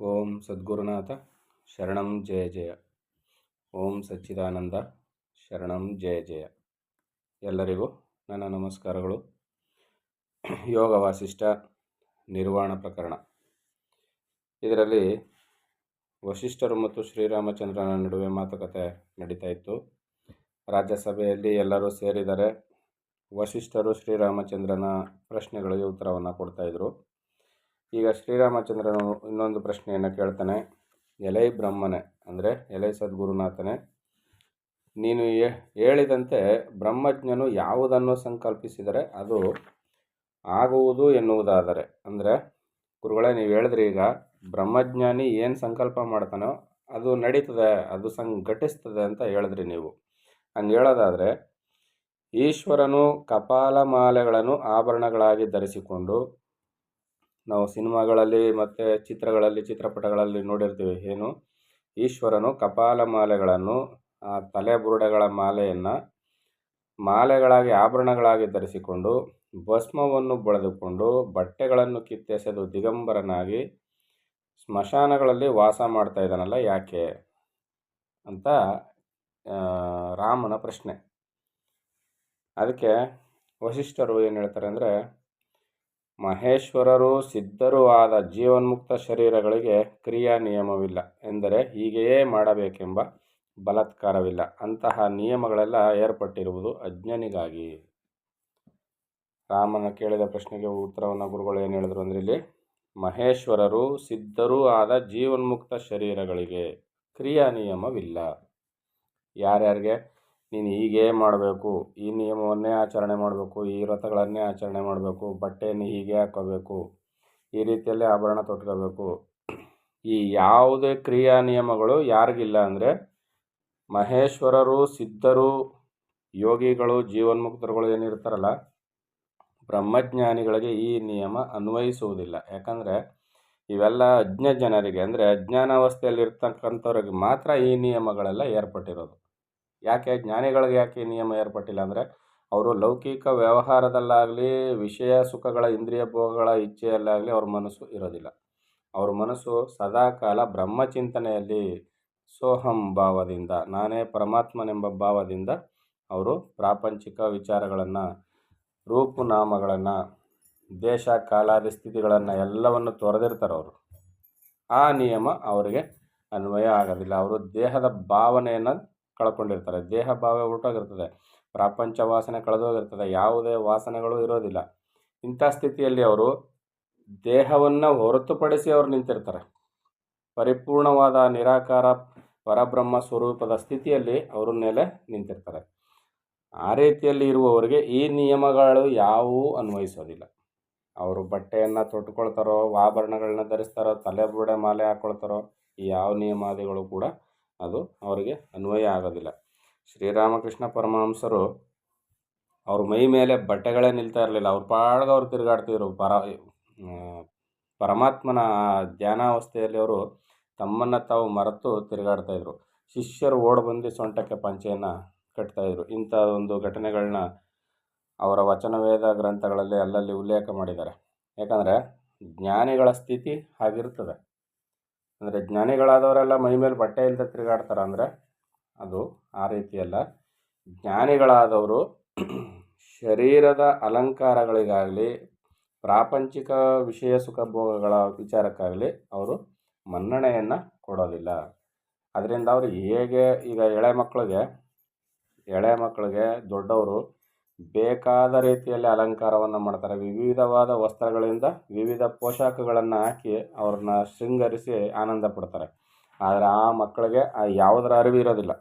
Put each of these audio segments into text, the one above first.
ಓಂ ಸದ್ಗುರುನಾಥ ಶರಣಂ ಜಯ ಜಯ. ಓಂ ಸಚ್ಚಿದಾನಂದ ಶರಣಂ ಜಯ ಜಯ. ಎಲ್ಲರಿಗೂ ನನ್ನ ನಮಸ್ಕಾರಗಳು. ಯೋಗ ವಾಸಿಷ್ಠ ನಿರ್ವಾಣ ಪ್ರಕರಣ. ಇದರಲ್ಲಿ ವಸಿಷ್ಠರು ಮತ್ತು ಶ್ರೀರಾಮಚಂದ್ರನ ನಡುವೆ ಮಾತುಕತೆ ನಡೀತಾ ಇತ್ತು. ರಾಜ್ಯಸಭೆಯಲ್ಲಿ ಎಲ್ಲರೂ ಸೇರಿದರೆ ವಸಿಷ್ಠರು ಶ್ರೀರಾಮಚಂದ್ರನ ಪ್ರಶ್ನೆಗಳಿಗೆ ಉತ್ತರವನ್ನು ಕೊಡ್ತಾಯಿದ್ರು. ಈಗ ಶ್ರೀರಾಮಚಂದ್ರನು ಇನ್ನೊಂದು ಪ್ರಶ್ನೆಯನ್ನು ಕೇಳ್ತಾನೆ. ಎಲೈ ಬ್ರಹ್ಮನೇ, ಅಂದರೆ ಎಲೈ ಸದ್ಗುರುನಾಥನೇ, ನೀನು ಹೇಳಿದಂತೆ ಬ್ರಹ್ಮಜ್ಞನು ಯಾವುದನ್ನು ಸಂಕಲ್ಪಿಸಿದರೆ ಅದು ಆಗುವುದು ಎನ್ನುವುದಾದರೆ, ಅಂದರೆ ಗುರುಗಳೇ ನೀವು ಹೇಳಿದ್ರಿ, ಈಗ ಬ್ರಹ್ಮಜ್ಞಾನಿ ಏನು ಸಂಕಲ್ಪ ಮಾಡ್ತಾನೋ ಅದು ನಡೀತದೆ, ಅದು ಘಟಿಸ್ತದೆ ಅಂತ ಹೇಳಿದ್ರಿ ನೀವು. ಹಂಗೆ ಹೇಳೋದಾದರೆ ಈಶ್ವರನು ಕಪಾಲಮಾಲೆಗಳನ್ನು ಆಭರಣಗಳಾಗಿ ಧರಿಸಿಕೊಂಡು, ನಾವು ಸಿನಿಮಾಗಳಲ್ಲಿ ಮತ್ತು ಚಿತ್ರಪಟಗಳಲ್ಲಿ ನೋಡಿರ್ತೀವಿ, ಏನು ಈಶ್ವರನು ಕಪಾಲಮಾಲೆಗಳನ್ನು, ತಲೆಬುರುಡೆಗಳ ಮಾಲೆಯನ್ನು ಮಾಲೆಗಳಾಗಿ ಆಭರಣಗಳಾಗಿ ಧರಿಸಿಕೊಂಡು, ಭಸ್ಮವನ್ನು ಬಳಿದುಕೊಂಡು, ಬಟ್ಟೆಗಳನ್ನು ಕಿತ್ತೆಸೆದು ದಿಗಂಬರನಾಗಿ ಸ್ಮಶಾನಗಳಲ್ಲಿ ವಾಸ ಮಾಡ್ತಾ ಇದ್ದಾನಲ್ಲ, ಯಾಕೆ ಅಂತ ರಾಮನ ಪ್ರಶ್ನೆ. ಅದಕ್ಕೆ ವಸಿಷ್ಠರು ಏನು ಹೇಳ್ತಾರೆ ಅಂದರೆ, ಮಹೇಶ್ವರರು ಸಿದ್ಧರೂ ಆದ ಜೀವನ್ಮುಕ್ತ ಶರೀರಗಳಿಗೆ ಕ್ರಿಯಾ ನಿಯಮವಿಲ್ಲ, ಎಂದರೆ ಹೀಗೆಯೇ ಮಾಡಬೇಕೆಂಬ ಬಲಾತ್ಕಾರವಿಲ್ಲ. ಅಂತಹ ನಿಯಮಗಳೆಲ್ಲ ಏರ್ಪಟ್ಟಿರುವುದು ಅಜ್ಞನಿಗಾಗಿ. ರಾಮನ ಕೇಳಿದ ಪ್ರಶ್ನೆಗೆ ಉತ್ತರವನ್ನು ಗುರುಗಳು ಏನು ಹೇಳಿದ್ರು ಅಂದರೆ, ಇಲ್ಲಿ ಮಹೇಶ್ವರರು ಸಿದ್ಧರೂ ಆದ ಜೀವನ್ಮುಕ್ತ ಶರೀರಗಳಿಗೆ ಕ್ರಿಯಾ ನಿಯಮವಿಲ್ಲ. ಯಾರ್ಯಾರಿಗೆ ನೀನು ಹೀಗೇ ಮಾಡಬೇಕು, ಈ ನಿಯಮವನ್ನೇ ಆಚರಣೆ ಮಾಡಬೇಕು, ಈ ವ್ರತಗಳನ್ನೇ ಆಚರಣೆ ಮಾಡಬೇಕು, ಬಟ್ಟೆಯನ್ನು ಹೀಗೆ ಹಾಕೋಬೇಕು, ಈ ರೀತಿಯಲ್ಲೇ ಆಭರಣ ತೊಟ್ಕೋಬೇಕು, ಈ ಯಾವುದೇ ಕ್ರಿಯಾ ನಿಯಮಗಳು ಯಾರಿಗಿಲ್ಲ ಅಂದರೆ ಮಹೇಶ್ವರರು, ಸಿದ್ಧರು, ಯೋಗಿಗಳು, ಜೀವನ್ಮುಕ್ತರುಗಳು ಏನಿರ್ತಾರಲ್ಲ, ಬ್ರಹ್ಮಜ್ಞಾನಿಗಳಿಗೆ ಈ ನಿಯಮ ಅನ್ವಯಿಸುವುದಿಲ್ಲ. ಯಾಕಂದರೆ ಇವೆಲ್ಲ ಅಜ್ಞ ಜನರಿಗೆ, ಅಂದರೆ ಅಜ್ಞಾನಾವಸ್ಥೆಯಲ್ಲಿರ್ತಕ್ಕಂಥವ್ರಿಗೆ ಮಾತ್ರ ಈ ನಿಯಮಗಳೆಲ್ಲ ಏರ್ಪಟ್ಟಿರೋದು. ಯಾಕೆ ಜ್ಞಾನಿಗಳಿಗೆ ಯಾಕೆ ಈ ನಿಯಮ ಏರ್ಪಟ್ಟಿಲ್ಲ ಅಂದರೆ, ಅವರು ಲೌಕಿಕ ವ್ಯವಹಾರದಲ್ಲಾಗಲಿ, ವಿಷಯ ಸುಖಗಳ ಇಂದ್ರಿಯ ಭೋಗಗಳ ಇಚ್ಛೆಯಲ್ಲಾಗಲಿ ಅವ್ರ ಮನಸ್ಸು ಇರೋದಿಲ್ಲ. ಅವ್ರ ಮನಸ್ಸು ಸದಾಕಾಲ ಬ್ರಹ್ಮಚಿಂತನೆಯಲ್ಲಿ ಸೋಹಂ ಭಾವದಿಂದ, ನಾನೇ ಪರಮಾತ್ಮನೆಂಬ ಭಾವದಿಂದ ಅವರು ಪ್ರಾಪಂಚಿಕ ವಿಚಾರಗಳನ್ನು, ರೂಪುನಾಮಗಳನ್ನು, ದೇಶ ಕಾಲಾದಿ ಸ್ಥಿತಿಗಳನ್ನು ಎಲ್ಲವನ್ನು ತೊರೆದಿರ್ತಾರೆ ಅವರು. ಆ ನಿಯಮ ಅವರಿಗೆ ಅನ್ವಯ ಆಗೋದಿಲ್ಲ. ಅವರು ದೇಹದ ಭಾವನೆಯನ್ನು ಕಳ್ಕೊಂಡಿರ್ತಾರೆ, ದೇಹ ಭಾವ ಹೊರಟೋಗಿರ್ತದೆ, ಪ್ರಾಪಂಚ ವಾಸನೆ ಕಳೆದೋಗಿರ್ತದೆ, ಯಾವುದೇ ವಾಸನೆಗಳು ಇರೋದಿಲ್ಲ. ಇಂಥ ಸ್ಥಿತಿಯಲ್ಲಿ ಅವರು ದೇಹವನ್ನು ಹೊರತುಪಡಿಸಿ ಅವರು ನಿಂತಿರ್ತಾರೆ. ಪರಿಪೂರ್ಣವಾದ ನಿರಾಕಾರ ಪರಬ್ರಹ್ಮ ಸ್ವರೂಪದ ಸ್ಥಿತಿಯಲ್ಲಿ ಅವ್ರ ಮೇಲೆ ನಿಂತಿರ್ತಾರೆ. ಆ ರೀತಿಯಲ್ಲಿ ಇರುವವರಿಗೆ ಈ ನಿಯಮಗಳು ಯಾವುವೂ ಅನ್ವಯಿಸೋದಿಲ್ಲ. ಅವರು ಬಟ್ಟೆಯನ್ನು ತೊಟ್ಕೊಳ್ತಾರೋ, ಆಭರಣಗಳನ್ನ ಧರಿಸ್ತಾರೋ, ತಲೆಬುರುಡೆ ಮಾಲೆ ಹಾಕ್ಕೊಳ್ತಾರೋ, ಈ ಯಾವ ನಿಯಮಾದಿಗಳು ಕೂಡ ಅದು ಅವರಿಗೆ ಅನ್ವಯ ಆಗೋದಿಲ್ಲ. ಶ್ರೀರಾಮಕೃಷ್ಣ ಪರಮಹಂಸರು ಅವ್ರ ಮೈ ಮೇಲೆ ಬಟ್ಟೆಗಳೇ ನಿಲ್ತಾ ಇರಲಿಲ್ಲ. ಅವ್ರ ಪಾಡ್ಗೆ ಅವ್ರು ತಿರುಗಾಡ್ತಿದ್ರು. ಪರಮಾತ್ಮನ ಧ್ಯಾನಾವಸ್ಥೆಯಲ್ಲಿ ಅವರು ತಮ್ಮನ್ನು ತಾವು ಮರೆತು ತಿರುಗಾಡ್ತಾಯಿದ್ರು. ಶಿಷ್ಯರು ಓಡಿ ಬಂದು ಸೊಂಟಕ್ಕೆ ಪಂಚೆಯನ್ನು ಕಟ್ತಾಯಿದ್ರು. ಇಂಥ ಒಂದು ಘಟನೆಗಳನ್ನ ಅವರ ವಚನವೇದ ಗ್ರಂಥಗಳಲ್ಲಿ ಅಲ್ಲಲ್ಲಿ ಉಲ್ಲೇಖ ಮಾಡಿದ್ದಾರೆ. ಯಾಕಂದರೆ ಜ್ಞಾನಿಗಳ ಸ್ಥಿತಿ ಹಾಗಿರ್ತದೆ. ಅಂದರೆ ಜ್ಞಾನಿಗಳಾದವರೆಲ್ಲ ಮೈ ಮೇಲೆ ಬಟ್ಟೆ ಇಲ್ಲದೆ ತಿರುಗಾಡ್ತಾರೆ ಅಂದರೆ ಅದು ಆ ರೀತಿಯಲ್ಲ. ಜ್ಞಾನಿಗಳಾದವರು ಶರೀರದ ಅಲಂಕಾರಗಳಿಗಾಗಲಿ, ಪ್ರಾಪಂಚಿಕ ವಿಷಯ ಸುಖ ಭೋಗಗಳ ವಿಚಾರಕ್ಕಾಗಲಿ ಅವರು ಮನ್ನಣೆಯನ್ನು ಕೊಡೋದಿಲ್ಲ. ಅದರಿಂದ ಅವರು ಹೇಗೆ, ಈಗ ಎಳೆ ಮಕ್ಕಳಿಗೆ ದೊಡ್ಡವರು ಬೇಕಾದ ರೀತಿಯಲ್ಲಿ ಅಲಂಕಾರವನ್ನು ಮಾಡ್ತಾರೆ. ವಿವಿಧವಾದ ವಸ್ತ್ರಗಳಿಂದ ವಿವಿಧ ಪೋಷಾಕಗಳನ್ನು ಹಾಕಿ ಅವ್ರನ್ನ ಶೃಂಗರಿಸಿ ಆನಂದ ಪಡ್ತಾರೆ. ಆದರೆ ಆ ಮಕ್ಕಳಿಗೆ ಯಾವುದರ ಅರಿವು ಇರೋದಿಲ್ಲ.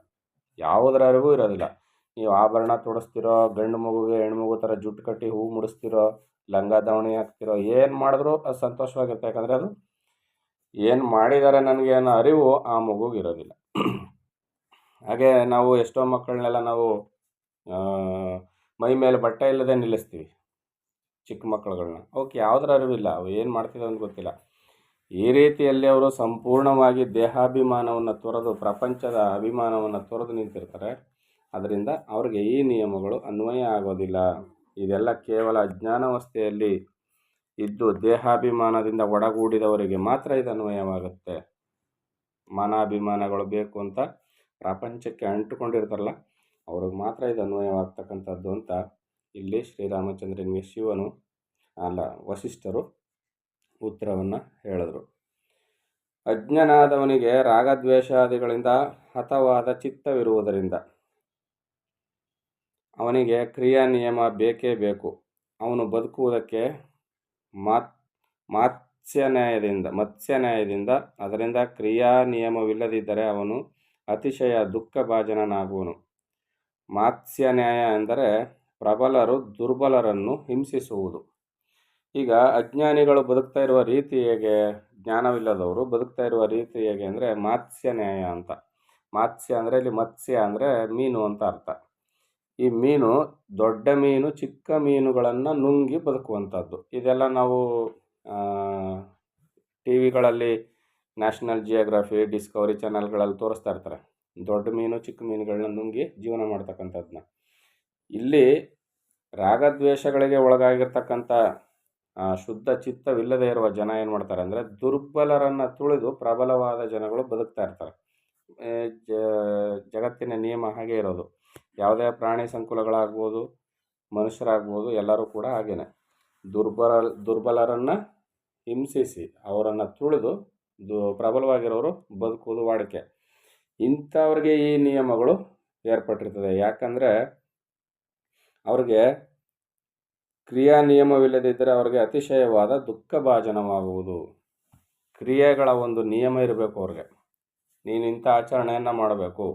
ನೀವು ಆಭರಣ ತೊಡಿಸ್ತಿರೋ, ಗಂಡು ಮಗುಗೆ ಹೆಣ್ಮಗು ಥರ ಜುಟ್ಟು ಕಟ್ಟಿ ಹೂ ಮುಡಿಸ್ತಿರೋ, ಲಂಗ ದಾವಣಿ ಹಾಕ್ತಿರೋ, ಏನು ಮಾಡಿದ್ರೂ ಅದು ಸಂತೋಷವಾಗಿರುತ್ತೆ. ಯಾಕಂದರೆ ಅದು ಏನು ಮಾಡಿದ್ದಾರೆ ನನಗೆ ಅನ್ನೋ ಅರಿವು ಆ ಮಗುಗಿರೋದಿಲ್ಲ. ಹಾಗೆ ನಾವು ಎಷ್ಟೋ ಮಕ್ಕಳನ್ನೆಲ್ಲ ನಾವು ಮೈ ಮೇಲೆ ಬಟ್ಟೆ ಇಲ್ಲದೆ ನಿಲ್ಲಿಸ್ತೀವಿ, ಚಿಕ್ಕ ಮಕ್ಕಳುಗಳನ್ನ. ಅವಕ್ಕೆ ಯಾವುದರ ಅರಿವಿಲ್ಲ, ಅವು ಏನು ಮಾಡ್ತಿದ್ದಾವೆ ಅಂತ ಗೊತ್ತಿಲ್ಲ. ಈ ರೀತಿಯಲ್ಲಿ ಅವರು ಸಂಪೂರ್ಣವಾಗಿ ದೇಹಾಭಿಮಾನವನ್ನು ತೊರೆದು, ಪ್ರಪಂಚದ ಅಭಿಮಾನವನ್ನು ತೊರೆದು ನಿಂತಿರ್ತಾರೆ. ಅದರಿಂದ ಅವ್ರಿಗೆ ಈ ನಿಯಮಗಳು ಅನ್ವಯ ಆಗೋದಿಲ್ಲ. ಇದೆಲ್ಲ ಕೇವಲ ಅಜ್ಞಾನಾವಸ್ಥೆಯಲ್ಲಿ ಇದ್ದು ದೇಹಾಭಿಮಾನದಿಂದ ಒಡಗೂಡಿದವರಿಗೆ ಮಾತ್ರ ಇದು ಅನ್ವಯವಾಗುತ್ತೆ. ಮಾನಾಭಿಮಾನಗಳು ಬೇಕು ಅಂತ ಪ್ರಪಂಚಕ್ಕೆ ಅಂಟುಕೊಂಡಿರ್ತಾರಲ್ಲ ಅವ್ರಿಗೆ ಮಾತ್ರ ಇದು ಅನ್ವಯವಾಗ್ತಕ್ಕಂಥದ್ದು ಅಂತ ಇಲ್ಲಿ ಶ್ರೀರಾಮಚಂದ್ರನಿಗೆ ವಸಿಷ್ಠರು ಉತ್ತರವನ್ನು ಹೇಳಿದ್ರು. ಅಜ್ಞನಾದವನಿಗೆ ರಾಗದ್ವೇಷಾದಿಗಳಿಂದ ಹತವಾದ ಚಿತ್ತವಿರುವುದರಿಂದ ಅವನಿಗೆ ಕ್ರಿಯಾ ನಿಯಮ ಬೇಕೇ ಬೇಕು. ಅವನು ಬದುಕುವುದಕ್ಕೆ ಮತ್ಸ್ಯನ್ಯಾಯದಿಂದ ಅದರಿಂದ ಕ್ರಿಯಾ ನಿಯಮವಿಲ್ಲದಿದ್ದರೆ ಅವನು ಅತಿಶಯ ದುಃಖಭಾಜನನಾಗುವನು. ಮಾತ್ಸ್ಯನ್ಯಾಯ ಎಂದರೆ ಪ್ರಬಲರು ದುರ್ಬಲರನ್ನು ಹಿಂಸಿಸುವುದು. ಈಗ ಅಜ್ಞಾನಿಗಳು ಬದುಕ್ತಾ ಇರುವ ರೀತಿ ಹೇಗೆ, ಜ್ಞಾನವಿಲ್ಲದವರು ಬದುಕ್ತಾ ಇರುವ ರೀತಿ ಹೇಗೆ ಅಂದರೆ ಮಾತ್ಸ್ಯನ್ಯಾಯ ಅಂತ. ಮಾತ್ಸ್ಯ ಅಂದರೆ ಇಲ್ಲಿ ಮತ್ಸ್ಯ ಅಂದರೆ ಮೀನು ಅಂತ ಅರ್ಥ. ಈ ಮೀನು ದೊಡ್ಡ ಮೀನು ಚಿಕ್ಕ ಮೀನುಗಳನ್ನು ನುಂಗಿ ಬದುಕುವಂಥದ್ದು. ಇದೆಲ್ಲ ನಾವು ಟಿ ವಿಗಳಲ್ಲಿ ನ್ಯಾಷನಲ್ ಜಿಯೋಗ್ರಫಿ, ಡಿಸ್ಕವರಿ ಚಾನಲ್ಗಳಲ್ಲಿ ತೋರಿಸ್ತಾ ಇರ್ತಾರೆ. ದೊಡ್ಡ ಮೀನು ಚಿಕ್ಕ ಮೀನುಗಳನ್ನ ನುಂಗಿ ಜೀವನ ಮಾಡ್ತಕ್ಕಂಥದ್ದನ್ನ. ಇಲ್ಲಿ ರಾಗದ್ವೇಷಗಳಿಗೆ ಒಳಗಾಗಿರ್ತಕ್ಕಂಥ ಶುದ್ಧ ಚಿತ್ತವಿಲ್ಲದೆ ಇರುವ ಜನ ಏನು ಮಾಡ್ತಾರೆ ಅಂದರೆ ದುರ್ಬಲರನ್ನು ತುಳಿದು ಪ್ರಬಲವಾದ ಜನಗಳು ಬದುಕ್ತಾ ಇರ್ತಾರೆ. ಜಗತ್ತಿನ ನಿಯಮ ಹಾಗೆ ಇರೋದು. ಯಾವುದೇ ಪ್ರಾಣಿ ಸಂಕುಲಗಳಾಗ್ಬೋದು, ಮನುಷ್ಯರಾಗ್ಬೋದು, ಎಲ್ಲರೂ ಕೂಡ ಹಾಗೇನೆ ದುರ್ಬಲರನ್ನು ಹಿಂಸಿಸಿ ಅವರನ್ನು ತುಳಿದು ಪ್ರಬಲವಾಗಿರೋರು ಬದುಕುವುದು ವಾಡಿಕೆ. ಇಂಥವ್ರಿಗೆ ಈ ನಿಯಮಗಳು ಏರ್ಪಟ್ಟಿರ್ತದೆ. ಯಾಕಂದರೆ ಅವ್ರಿಗೆ ಕ್ರಿಯಾ ನಿಯಮವಿಲ್ಲದಿದ್ದರೆ ಅವರಿಗೆ ಅತಿಶಯವಾದ ದುಃಖಭಾಜನವಾಗುವುದು. ಕ್ರಿಯೆಗಳ ಒಂದು ನಿಯಮ ಇರಬೇಕು ಅವ್ರಿಗೆ. ನೀನಿಂಥ ಆಚರಣೆಯನ್ನು ಮಾಡಬೇಕು,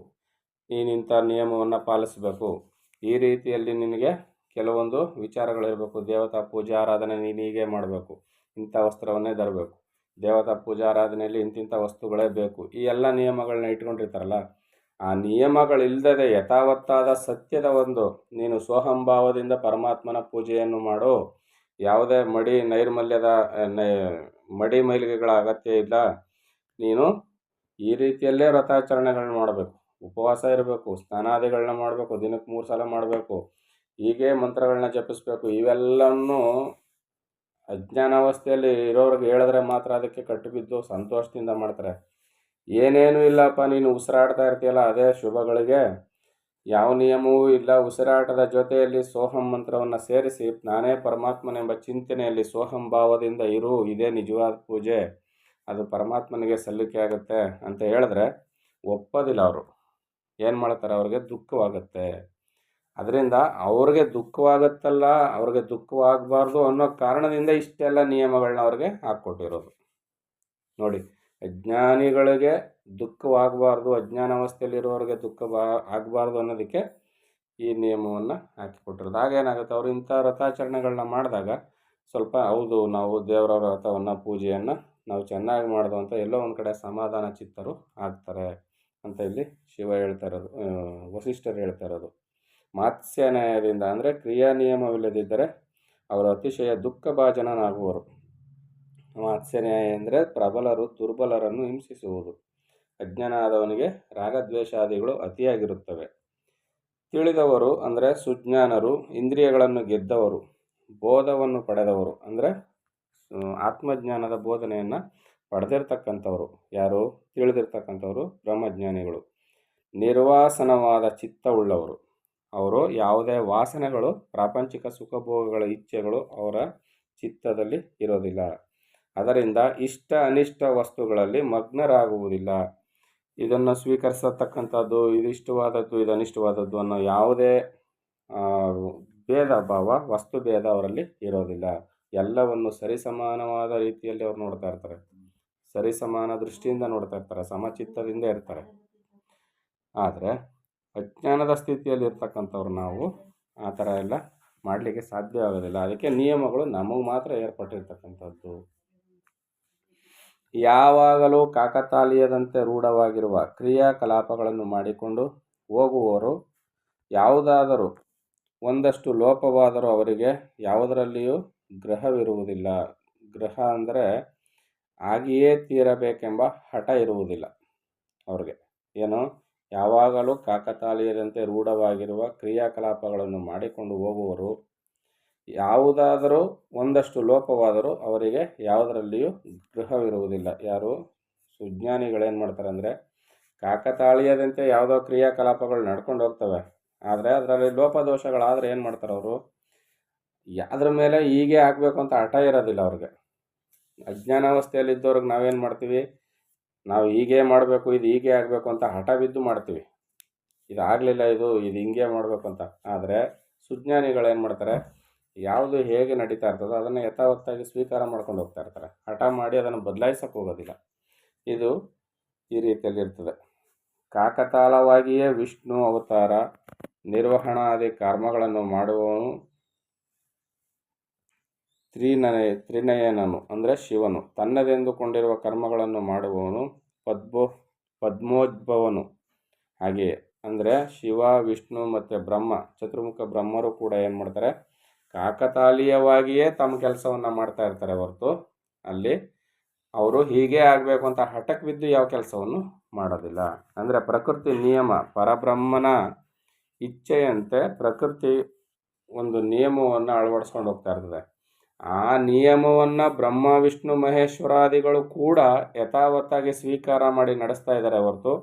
ನೀನಿಂಥ ನಿಯಮವನ್ನು ಪಾಲಿಸಬೇಕು, ಈ ರೀತಿಯಲ್ಲಿ ನಿನಗೆ ಕೆಲವೊಂದು ವಿಚಾರಗಳಿರಬೇಕು. ದೇವತಾ ಪೂಜೆ ಆರಾಧನೆ ನೀನು ಹೀಗೆ ಮಾಡಬೇಕು, ಇಂಥ ವಸ್ತ್ರವನ್ನೇ ಧರಬೇಕು, ದೇವತಾ ಪೂಜಾ ಆರಾಧನೆಯಲ್ಲಿ ಇಂತಿಂಥ ವಸ್ತುಗಳೇ ಬೇಕು, ಈ ಎಲ್ಲ ನಿಯಮಗಳನ್ನ ಇಟ್ಕೊಂಡಿರ್ತಾರಲ್ಲ, ಆ ನಿಯಮಗಳಿಲ್ಲದೆ ಯಥಾವತ್ತಾದ ಸತ್ಯದ ಒಂದು ನೀನು ಸೋಹಂಭಾವದಿಂದ ಪರಮಾತ್ಮನ ಪೂಜೆಯನ್ನು ಮಾಡು. ಯಾವುದೇ ನೈರ್ಮಲ್ಯದ ಮಡಿ ಮೈಲಿಗೆಗಳ ಅಗತ್ಯ ಇಲ್ಲ. ನೀನು ಈ ರೀತಿಯಲ್ಲೇ ವ್ರತಾಚರಣೆಗಳನ್ನ ಮಾಡಬೇಕು, ಉಪವಾಸ ಇರಬೇಕು, ಸ್ನಾನಾದಿಗಳನ್ನ ಮಾಡಬೇಕು, ದಿನಕ್ಕೆ 3 ಸಲ ಮಾಡಬೇಕು, ಹೀಗೆ ಮಂತ್ರಗಳನ್ನ ಜಪಿಸ್ಬೇಕು. ಇವೆಲ್ಲವನ್ನೂ ಅಜ್ಞಾನಾವಸ್ಥೆಯಲ್ಲಿ ಇರೋರಿಗೆ ಹೇಳಿದ್ರೆ ಮಾತ್ರ ಅದಕ್ಕೆ ಕಟ್ಟಿಬಿದ್ದು ಸಂತೋಷದಿಂದ ಮಾಡ್ತಾರೆ. ಏನೇನೂ ಇಲ್ಲಪ್ಪ, ನೀನು ಉಸಿರಾಡ್ತಾ ಇರ್ತೀಯಲ್ಲ ಅದೇ ಶುಭಗಳಿಗೆ, ಯಾವ ನಿಯಮವೂ ಇಲ್ಲ, ಉಸಿರಾಟದ ಜೊತೆಯಲ್ಲಿ ಸೋಹಂ ಮಂತ್ರವನ್ನು ಸೇರಿಸಿ ನಾನೇ ಪರಮಾತ್ಮನೆಂಬ ಚಿಂತನೆಯಲ್ಲಿ ಸೋಹಂ ಭಾವದಿಂದ ಇರು, ಇದೇ ನಿಜವಾದ ಪೂಜೆ, ಅದು ಪರಮಾತ್ಮನಿಗೆ ಸಲ್ಲಿಕೆ ಆಗುತ್ತೆ ಅಂತ ಹೇಳಿದ್ರೆ ಒಪ್ಪೋದಿಲ್ಲ. ಅವರು ಏನು ಮಾಡ್ತಾರೆ, ಅವ್ರಿಗೆ ದುಃಖವಾಗುತ್ತೆ. ಅದರಿಂದ ಅವ್ರಿಗೆ ದುಃಖವಾಗುತ್ತಲ್ಲ, ಅವ್ರಿಗೆ ದುಃಖವಾಗಬಾರ್ದು ಅನ್ನೋ ಕಾರಣದಿಂದ ಇಷ್ಟೆಲ್ಲ ನಿಯಮಗಳನ್ನ ಅವ್ರಿಗೆ ಹಾಕ್ಕೊಟ್ಟಿರೋದು. ನೋಡಿ, ಅಜ್ಞಾನಿಗಳಿಗೆ ದುಃಖವಾಗಬಾರ್ದು, ಅಜ್ಞಾನಾವಸ್ಥೆಯಲ್ಲಿರೋರಿಗೆ ಆಗಬಾರ್ದು ಅನ್ನೋದಕ್ಕೆ ಈ ನಿಯಮವನ್ನು ಹಾಕಿಕೊಟ್ಟಿರೋದು. ಆಗೇನಾಗುತ್ತೆ, ಅವರು ಇಂಥ ವ್ರತಾಚರಣೆಗಳನ್ನ ಮಾಡಿದಾಗ ಸ್ವಲ್ಪ ಹೌದು ನಾವು ದೇವರ ವ್ರತವನ್ನು ಪೂಜೆಯನ್ನು ನಾವು ಚೆನ್ನಾಗಿ ಮಾಡೋದು ಅಂತ ಎಲ್ಲೋ ಒಂದು ಕಡೆ ಸಮಾಧಾನ ಚಿತ್ತರು ಆಗ್ತಾರೆ ಅಂತ ಇಲ್ಲಿ ಶಿವ ಹೇಳ್ತಾ ಇರೋದು, ವಸಿಷ್ಠರು ಹೇಳ್ತಾ ಇರೋದು. ಮಾತ್ಸ್ಯ ನ್ಯಾಯದಿಂದ ಅಂದರೆ ಕ್ರಿಯಾ ನಿಯಮವಿಲ್ಲದಿದ್ದರೆ ಅವರು ಅತಿಶಯ ದುಃಖಭಾಜನನಾಗುವರು. ಮಾತ್ಸ್ಯ ನ್ಯಾಯ ಅಂದರೆ ಪ್ರಬಲರು ದುರ್ಬಲರನ್ನು ಹಿಂಸಿಸುವುದು. ಅಜ್ಞಾನಾದವನಿಗೆ ರಾಗದ್ವೇಷಾದಿಗಳು ಅತಿಯಾಗಿರುತ್ತವೆ. ತಿಳಿದವರು ಅಂದರೆ ಸುಜ್ಞಾನರು, ಇಂದ್ರಿಯಗಳನ್ನು ಗೆದ್ದವರು, ಬೋಧವನ್ನು ಪಡೆದವರು ಅಂದರೆ ಆತ್ಮಜ್ಞಾನದ ಬೋಧನೆಯನ್ನು ಪಡೆದಿರ್ತಕ್ಕಂಥವ್ರು. ಯಾರು? ತಿಳಿದಿರ್ತಕ್ಕಂಥವ್ರು ಬ್ರಹ್ಮಜ್ಞಾನಿಗಳು. ನಿರ್ವಾಸನವಾದ ಚಿತ್ತವುಳ್ಳವರು. ಅವರು ಯಾವುದೇ ವಾಸನೆಗಳು, ಪ್ರಾಪಂಚಿಕ ಸುಖಭೋಗಗಳ ಇಚ್ಛೆಗಳು ಅವರ ಚಿತ್ತದಲ್ಲಿ ಇರೋದಿಲ್ಲ. ಅದರಿಂದ ಇಷ್ಟ ಅನಿಷ್ಟ ವಸ್ತುಗಳಲ್ಲಿ ಮಗ್ನರಾಗುವುದಿಲ್ಲ. ಇದನ್ನು ಸ್ವೀಕರಿಸತಕ್ಕಂಥದ್ದು, ಇದು ಇಷ್ಟವಾದದ್ದು, ಇದು ಅನಿಷ್ಟವಾದದ್ದು ಅನ್ನೋ ಯಾವುದೇ ಭೇದ ಭಾವ, ವಸ್ತು ಭೇದ ಅವರಲ್ಲಿ ಇರೋದಿಲ್ಲ. ಎಲ್ಲವನ್ನು ಸರಿಸಮಾನವಾದ ರೀತಿಯಲ್ಲಿ ಅವ್ರು ನೋಡ್ತಾ ಇರ್ತಾರೆ, ಸರಿಸಮಾನ ದೃಷ್ಟಿಯಿಂದ ನೋಡ್ತಾ ಇರ್ತಾರೆ, ಸಮಚಿತ್ತದಿಂದ ಇರ್ತಾರೆ. ಆದರೆ ಅಜ್ಞಾನದ ಸ್ಥಿತಿಯಲ್ಲಿ ಇರ್ತಕ್ಕಂಥವ್ರು ನಾವು ಆ ಥರ ಎಲ್ಲ ಮಾಡಲಿಕ್ಕೆ ಸಾಧ್ಯ ಆಗೋದಿಲ್ಲ. ಅದಕ್ಕೆ ನಿಯಮಗಳು ನಮಗೆ ಮಾತ್ರ ಏರ್ಪಟ್ಟಿರ್ತಕ್ಕಂಥದ್ದು. ಯಾವಾಗಲೂ ಕಾಕತಾಳೀಯದಂತೆ ರೂಢವಾಗಿರುವ ಕ್ರಿಯಾಕಲಾಪಗಳನ್ನು ಮಾಡಿಕೊಂಡು ಹೋಗುವವರು ಯಾವುದಾದರೂ ಒಂದಷ್ಟು ಲೋಪವಾದರೂ ಅವರಿಗೆ ಯಾವುದರಲ್ಲಿಯೂ ಗ್ರಹವಿರುವುದಿಲ್ಲ. ಗ್ರಹ ಅಂದರೆ ಆಗಿಯೇ ತೀರಬೇಕೆಂಬ ಹಠ ಇರುವುದಿಲ್ಲ ಅವ್ರಿಗೆ. ಏನು? ಯಾವಾಗಲೂ ಕಾಕತಾಳೀಯದಂತೆ ರೂಢವಾಗಿರುವ ಕ್ರಿಯಾಕಲಾಪಗಳನ್ನು ಮಾಡಿಕೊಂಡು ಹೋಗುವರು ಯಾವುದಾದರೂ ಒಂದಷ್ಟು ಲೋಪವಾದರೂ ಅವರಿಗೆ ಯಾವುದರಲ್ಲಿಯೂ ಗೃಹವಿರುವುದಿಲ್ಲ. ಯಾರು ಸುಜ್ಞಾನಿಗಳೇನು ಮಾಡ್ತಾರೆ ಅಂದರೆ, ಕಾಕತಾಳೀಯದಂತೆ ಯಾವುದೋ ಕ್ರಿಯಾಕಲಾಪಗಳು ನಡ್ಕೊಂಡು ಹೋಗ್ತವೆ, ಆದರೆ ಅದರಲ್ಲಿ ಲೋಪದೋಷಗಳಾದರೆ ಏನು ಮಾಡ್ತಾರೆ ಅವರು, ಅದ್ರ ಮೇಲೆ ಹೀಗೆ ಆಗಬೇಕು ಅಂತ ಹಠ ಇರೋದಿಲ್ಲ ಅವ್ರಿಗೆ. ಅಜ್ಞಾನಾವಸ್ಥೆಯಲ್ಲಿದ್ದವ್ರಿಗೆ ನಾವೇನು ಮಾಡ್ತೀವಿ, ನಾವು ಹೀಗೆ ಮಾಡಬೇಕು, ಇದು ಹೀಗೆ ಆಗಬೇಕು ಅಂತ ಹಠ ಬಿದ್ದು ಮಾಡ್ತೀವಿ, ಇದು ಆಗಲಿಲ್ಲ, ಇದು ಹಿಂಗೆ ಮಾಡಬೇಕು ಅಂತ. ಆದರೆ ಸುಜ್ಞಾನಿಗಳೇನು ಮಾಡ್ತಾರೆ, ಯಾವುದು ಹೇಗೆ ನಡೀತಾ ಇರ್ತದೋ ಅದನ್ನು ಯಥಾವತ್ತಾಗಿ ಸ್ವೀಕಾರ ಮಾಡ್ಕೊಂಡು ಹೋಗ್ತಾ ಇರ್ತಾರೆ, ಹಠ ಮಾಡಿ ಅದನ್ನು ಬದಲಾಯಿಸೋಕೆ ಹೋಗೋದಿಲ್ಲ. ಇದು ಈ ರೀತಿಯಲ್ಲಿರ್ತದೆ. ಕಾಕತಾಳವಾಗಿಯೇ ವಿಷ್ಣು ಅವತಾರ ನಿರ್ವಹಣಾದಿ ಕರ್ಮಗಳನ್ನು ಮಾಡುವವನು ತ್ರಿನಯನನು ಅಂದರೆ ಶಿವನು. ತನ್ನದೆಂದುಕೊಂಡಿರುವ ಕರ್ಮಗಳನ್ನು ಮಾಡುವವನು ಪದ್ಮೋದ್ಭವನು. ಹಾಗೆಯೇ ಅಂದರೆ ಶಿವ, ವಿಷ್ಣು ಮತ್ತು ಬ್ರಹ್ಮ, ಚತುರ್ಮುಖ ಬ್ರಹ್ಮರು ಕೂಡ ಏನು ಮಾಡ್ತಾರೆ, ಕಾಕತಾಳೀಯವಾಗಿಯೇ ತಮ್ಮ ಕೆಲಸವನ್ನು ಮಾಡ್ತಾ ಇರ್ತಾರೆ ಹೊರತು ಅಲ್ಲಿ ಅವರು ಹೀಗೆ ಆಗಬೇಕು ಅಂತ ಹಠಕ್ಕೆ ಬಿದ್ದು ಯಾವ ಕೆಲಸವನ್ನು ಮಾಡೋದಿಲ್ಲ. ಅಂದರೆ ಪ್ರಕೃತಿ ನಿಯಮ, ಪರಬ್ರಹ್ಮನ ಇಚ್ಛೆಯಂತೆ ಪ್ರಕೃತಿ ಒಂದು ನಿಯಮವನ್ನು ಅಳವಡಿಸ್ಕೊಂಡು ಹೋಗ್ತಾ ಇರ್ತದೆ. ಆ ನಿಯಮವನ್ನು ಬ್ರಹ್ಮ, ವಿಷ್ಣು, ಮಹೇಶ್ವರಾದಿಗಳು ಕೂಡ ಯಥಾವತ್ತಾಗಿ ಸ್ವೀಕಾರ ಮಾಡಿ ನಡೆಸ್ತಾ ಇದ್ದಾರೆ ಹೊರತು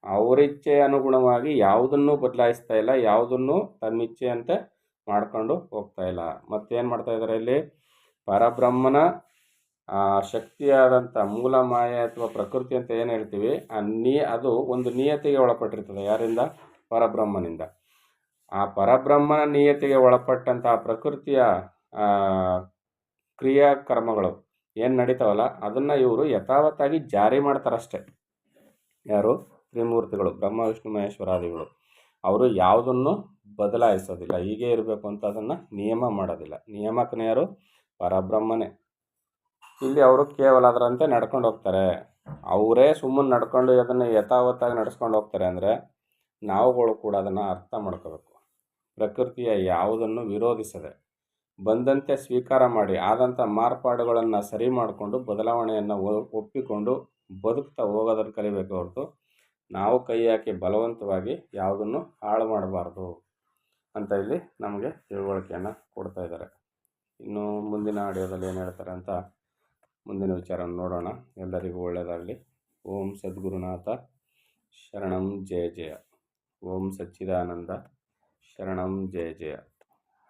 ಅವರಿಚ್ಛೆಯ ಅನುಗುಣವಾಗಿ ಯಾವುದನ್ನೂ ಬದಲಾಯಿಸ್ತಾ ಇಲ್ಲ, ಯಾವುದನ್ನು ತನ್ನಿಚ್ಛೆಯಂತೆ ಮಾಡ್ಕೊಂಡು ಹೋಗ್ತಾ ಇಲ್ಲ. ಮತ್ತೇನು ಮಾಡ್ತಾ ಇದ್ದಾರೆ ಇಲ್ಲಿ, ಪರಬ್ರಹ್ಮನ ಶಕ್ತಿಯಾದಂಥ ಮೂಲ ಮಾಯೆ ಅಥವಾ ಪ್ರಕೃತಿ ಅಂತ ಏನು ಹೇಳ್ತೀವಿ, ಅದು ಒಂದು ನಿಯತಿಗೆ ಒಳಪಟ್ಟಿರ್ತದೆ. ಯಾರಿಂದ? ಪರಬ್ರಹ್ಮನಿಂದ. ಆ ಪರಬ್ರಹ್ಮನ ನಿಯತಿಗೆ ಒಳಪಟ್ಟಂಥ ಪ್ರಕೃತಿಯ ಕ್ರಿಯಾಕರ್ಮಗಳು ಏನು ನಡೀತಾವಲ್ಲ ಅದನ್ನು ಇವರು ಯಥಾವತ್ತಾಗಿ ಜಾರಿ ಮಾಡ್ತಾರಷ್ಟೆ. ಯಾರು? ತ್ರಿಮೂರ್ತಿಗಳು, ಬ್ರಹ್ಮ, ವಿಷ್ಣು, ಮಹೇಶ್ವರಾದಿಗಳು. ಅವರು ಯಾವುದನ್ನು ಬದಲಾಯಿಸೋದಿಲ್ಲ, ಹೀಗೆ ಇರಬೇಕು ಅಂತ ಅದನ್ನು ನಿಯಮ ಮಾಡೋದಿಲ್ಲ. ನಿಯಮಕನೇ ಯಾರು? ಪರಬ್ರಹ್ಮನೇ. ಇಲ್ಲಿ ಅವರು ಕೇವಲ ಅದರಂತೆ ನಡ್ಕೊಂಡು ಹೋಗ್ತಾರೆ. ಅವರೇ ಸುಮ್ಮನೆ ನಡ್ಕೊಂಡು ಅದನ್ನು ಯಥಾವತ್ತಾಗಿ ನಡೆಸ್ಕೊಂಡು ಹೋಗ್ತಾರೆ. ಅಂದರೆ ನಾವುಗಳು ಕೂಡ ಅದನ್ನು ಅರ್ಥ ಮಾಡ್ಕೋಬೇಕು. ಪ್ರಕೃತಿಯ ಯಾವುದನ್ನು ವಿರೋಧಿಸದೆ ಬಂದಂತೆ ಸ್ವೀಕಾರ ಮಾಡಿ ಆದಂಥ ಮಾರ್ಪಾಡುಗಳನ್ನು ಸರಿ ಮಾಡಿಕೊಂಡು ಬದಲಾವಣೆಯನ್ನು ಒಪ್ಪಿಕೊಂಡು ಬದುಕ್ತಾ ಹೋಗೋದನ್ನು ಕಲಿಬೇಕು ಹೊರತು ನಾವು ಕೈ ಹಾಕಿ ಬಲವಂತವಾಗಿ ಯಾವುದನ್ನು ಹಾಳು ಮಾಡಬಾರ್ದು ಅಂತ ಇಲ್ಲಿ ನಮಗೆ ತಿಳುವಳಿಕೆಯನ್ನು ಕೊಡ್ತಾ ಇದ್ದಾರೆ. ಇನ್ನು ಮುಂದಿನ ಆಡಿಯೋದಲ್ಲಿ ಏನು ಹೇಳ್ತಾರೆ ಅಂತ ಮುಂದಿನ ವಿಚಾರವನ್ನು ನೋಡೋಣ. ಎಲ್ಲರಿಗೂ ಒಳ್ಳೆಯದಾಗಲಿ. ಓಂ ಸದ್ಗುರುನಾಥ ಶರಣಂ ಜಯ ಜಯ. ಓಂ ಸಚ್ಚಿದಾನಂದ ಶರಣಂ ಜಯ ಜಯ.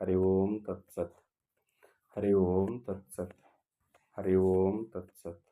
ಹರಿ ಓಂ ತತ್ಸತ್. ಹರಿ ಓಂ ತತ್ಸತ್. ಹರಿ ಓಂ ತತ್ಸತ್.